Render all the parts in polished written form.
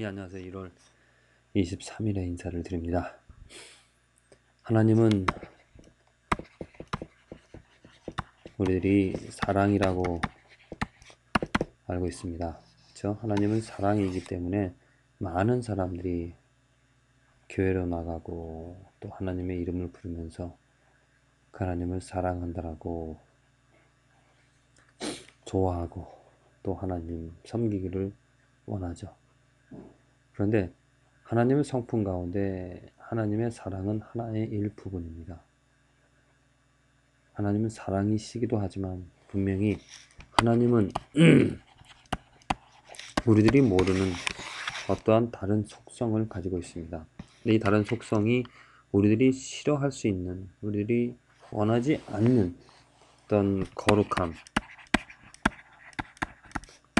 안녕하세요. 1월 23일에 인사를 드립니다. 하나님은 우리들이 사랑이라고 알고 있습니다. 그렇죠? 하나님은 사랑이기 때문에 많은 사람들이 교회로 나가고 또 하나님의 이름을 부르면서 그 하나님을 사랑한다라고 좋아하고 또 하나님 섬기기를 원하죠. 그런데 하나님의 성품 가운데 하나님의 사랑은 하나의 일부분입니다. 하나님은 사랑이시기도 하지만 분명히 하나님은 우리들이 모르는 어떠한 다른 속성을 가지고 있습니다. 이 다른 속성이 우리들이 싫어할 수 있는, 우리들이 원하지 않는 어떤 거룩함,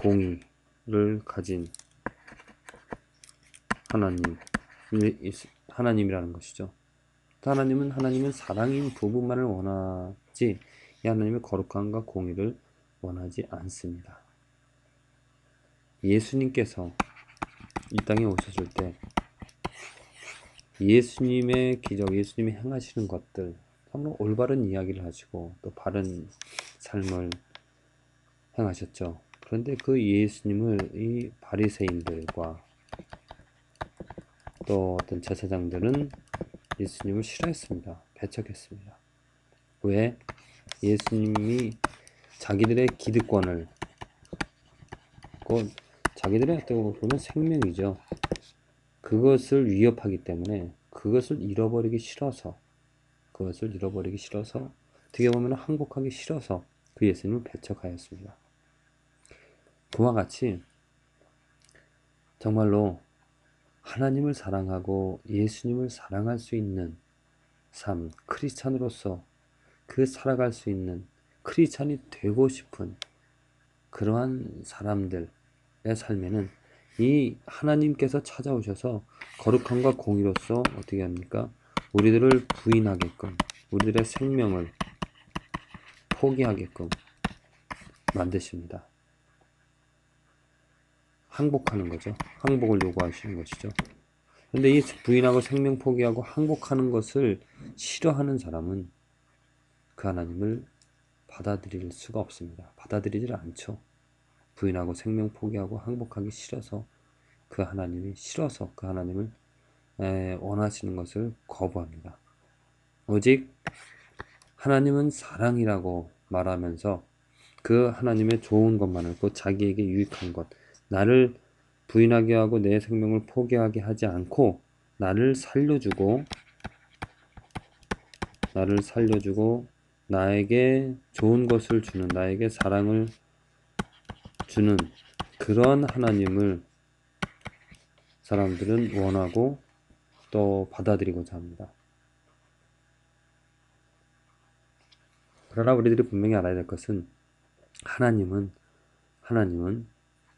공의를 가진 하나님이라는 것이죠. 하나님은 사랑인 부분만을 원하지 이 하나님의 거룩함과 공의를 원하지 않습니다. 예수님께서 이 땅에 오셨을 때 예수님의 기적, 예수님이 행하시는 것들, 참으로 올바른 이야기를 하시고 또 바른 삶을 행하셨죠. 그런데 그 예수님을 이 바리새인들과 또 어떤 제사장들은 예수님을 싫어했습니다. 배척했습니다. 왜? 예수님이 자기들의 기득권을, 곧 자기들의 어떻게 보면 생명이죠. 그것을 위협하기 때문에 그것을 잃어버리기 싫어서 어떻게 보면 항복하기 싫어서 그 예수님을 배척하였습니다. 그와 같이 정말로 하나님을 사랑하고 예수님을 사랑할 수 있는 삶, 크리스찬으로서 그 살아갈 수 있는 크리스찬이 되고 싶은 그러한 사람들의 삶에는 이 하나님께서 찾아오셔서 거룩함과 공의로서 어떻게 합니까? 우리들을 부인하게끔, 우리들의 생명을 포기하게끔 만드십니다. 항복하는 거죠. 항복을 요구하시는 것이죠. 근데 이 부인하고 생명 포기하고 항복하는 것을 싫어하는 사람은 그 하나님을 받아들일 수가 없습니다. 받아들이질 않죠. 부인하고 생명 포기하고 항복하기 싫어서 그 하나님을 원하시는 것을 거부합니다. 오직 하나님은 사랑이라고 말하면서 그 하나님의 좋은 것만을, 곧 자기에게 유익한 것, 나를 부인하게 하고 내 생명을 포기하게 하지 않고 나를 살려주고 나에게 좋은 것을 주는, 나에게 사랑을 주는 그런 하나님을 사람들은 원하고 또 받아들이고자 합니다. 그러나 우리들이 분명히 알아야 될 것은 하나님은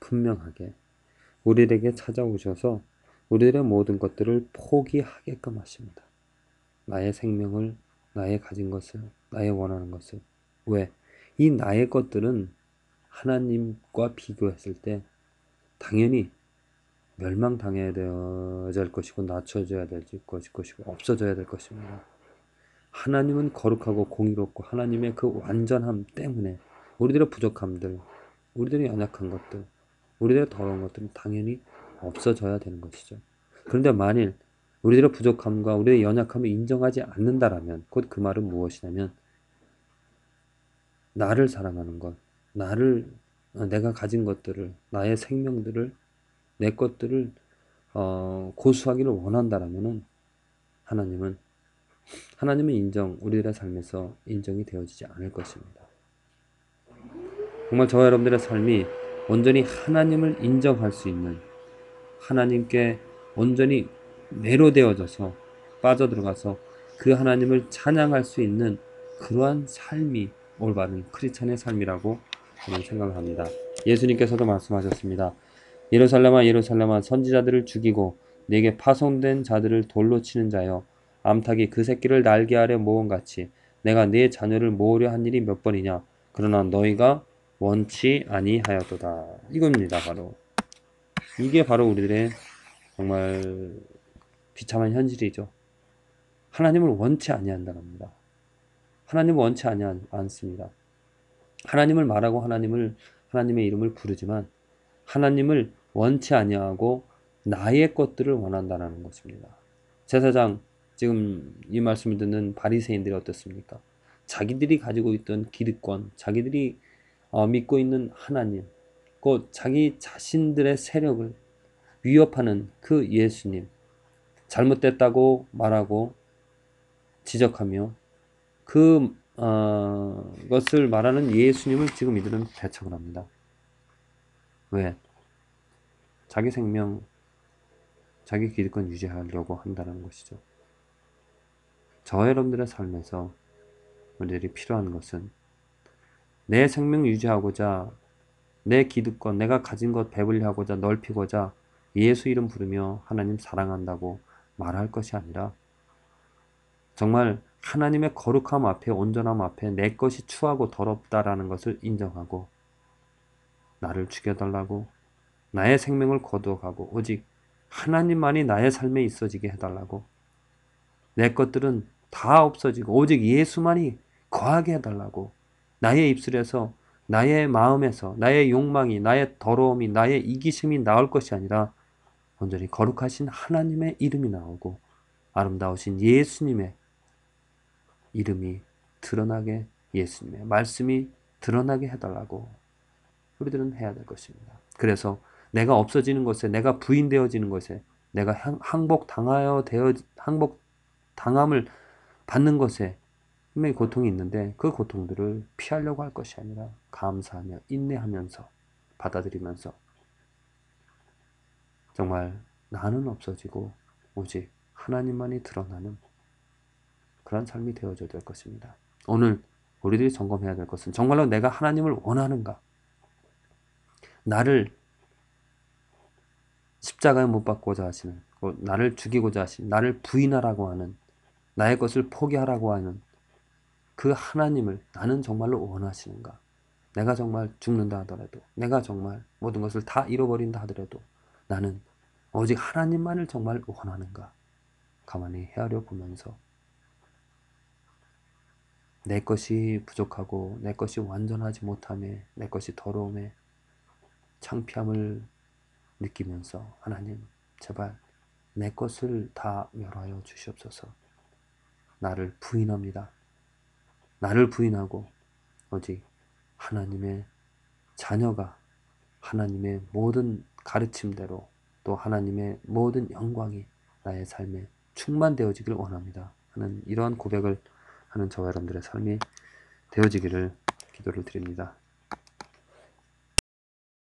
분명하게 우리에게 찾아오셔서 우리들의 모든 것들을 포기하게끔 하십니다. 나의 생명을, 나의 가진 것을, 나의 원하는 것을. 왜? 이 나의 것들은 하나님과 비교했을 때 당연히 멸망당해야 될 것이고 낮춰져야 될 것이고 없어져야 될 것입니다. 하나님은 거룩하고 공의롭고 하나님의 그 완전함 때문에 우리들의 부족함들, 우리들의 연약한 것들, 우리들의 더러운 것들은 당연히 없어져야 되는 것이죠. 그런데 만일 우리들의 부족함과 우리의 연약함을 인정하지 않는다라면 곧 그 말은 무엇이냐면 나를 사랑하는 것, 내가 가진 것들을, 나의 생명들을, 내 것들을 고수하기를 원한다라면은 하나님은 우리들의 삶에서 인정이 되어지지 않을 것입니다. 정말 저와 여러분들의 삶이 온전히 하나님을 인정할 수 있는, 하나님께 온전히 매료되어져서 빠져들어가서 그 하나님을 찬양할 수 있는 그러한 삶이 올바른 크리스찬의 삶이라고 저는 생각합니다. 예수님께서도 말씀하셨습니다. 예루살렘아 예루살렘아 선지자들을 죽이고 내게 파송된 자들을 돌로 치는 자여, 암탉이 그 새끼를 날개 아래 모음같이 내가 네 자녀를 모으려 한 일이 몇 번이냐. 그러나 너희가 원치 아니하였도다. 이겁니다. 이게 바로 우리들의 정말 비참한 현실이죠. 하나님을 원치 아니한다는 겁니다. 하나님을 원치 않습니다. 하나님을 말하고 하나님의 이름을 부르지만 하나님을 원치 아니하고 나의 것들을 원한다는 것입니다. 제사장, 지금 이 말씀을 듣는 바리새인들이 어떻습니까? 자기들이 가지고 있던 기득권, 자기들이 믿고 있는 하나님, 곧 자기 자신들의 세력을 위협하는 그 예수님, 잘못됐다고 말하고 지적하며 그 것을 말하는 예수님을 지금 이들은 배척을 합니다. 왜? 자기 생명, 자기 기득권 유지하려고 한다는 것이죠. 저와 여러분들의 삶에서 우리들이 필요한 것은 내 생명 유지하고자 내 기득권, 내가 가진 것 배불리하고자 넓히고자 예수 이름 부르며 하나님 사랑한다고 말할 것이 아니라 정말 하나님의 거룩함 앞에, 온전함 앞에 내 것이 추하고 더럽다라는 것을 인정하고 나를 죽여달라고, 나의 생명을 거두어가고 오직 하나님만이 나의 삶에 있어지게 해달라고, 내 것들은 다 없어지고 오직 예수만이 거하게 해달라고, 나의 입술에서, 나의 마음에서, 나의 욕망이, 나의 더러움이, 나의 이기심이 나올 것이 아니라 온전히 거룩하신 하나님의 이름이 나오고 아름다우신 예수님의 이름이 드러나게, 예수님의 말씀이 드러나게 해달라고 우리들은 해야 될 것입니다. 그래서 내가 없어지는 것에, 내가 부인되어지는 것에, 내가 항복당함을 받는 것에 분명히 고통이 있는데 그 고통들을 피하려고 할 것이 아니라 감사하며 인내하면서 받아들이면서 정말 나는 없어지고 오직 하나님만이 드러나는 그런 삶이 되어줘야 될 것입니다. 오늘 우리들이 점검해야 될 것은 정말로 내가 하나님을 원하는가? 나를 십자가에 못 박고자 하시는, 나를 죽이고자 하시는, 나를 부인하라고 하는, 나의 것을 포기하라고 하는 그 하나님을 나는 정말로 원하시는가? 내가 정말 죽는다 하더라도, 내가 정말 모든 것을 다 잃어버린다 하더라도 나는 오직 하나님만을 정말 원하는가? 가만히 헤아려 보면서 내 것이 부족하고 내 것이 완전하지 못함에, 내 것이 더러움에 창피함을 느끼면서 하나님 제발 내 것을 다 멸하여 주시옵소서. 나를 부인합니다. 나를 부인하고 오직 하나님의 자녀가 하나님의 모든 가르침대로 또 하나님의 모든 영광이 나의 삶에 충만되어지기를 원합니다 하는 이러한 고백을 하는 저와 여러분들의 삶이 되어지기를 기도를 드립니다.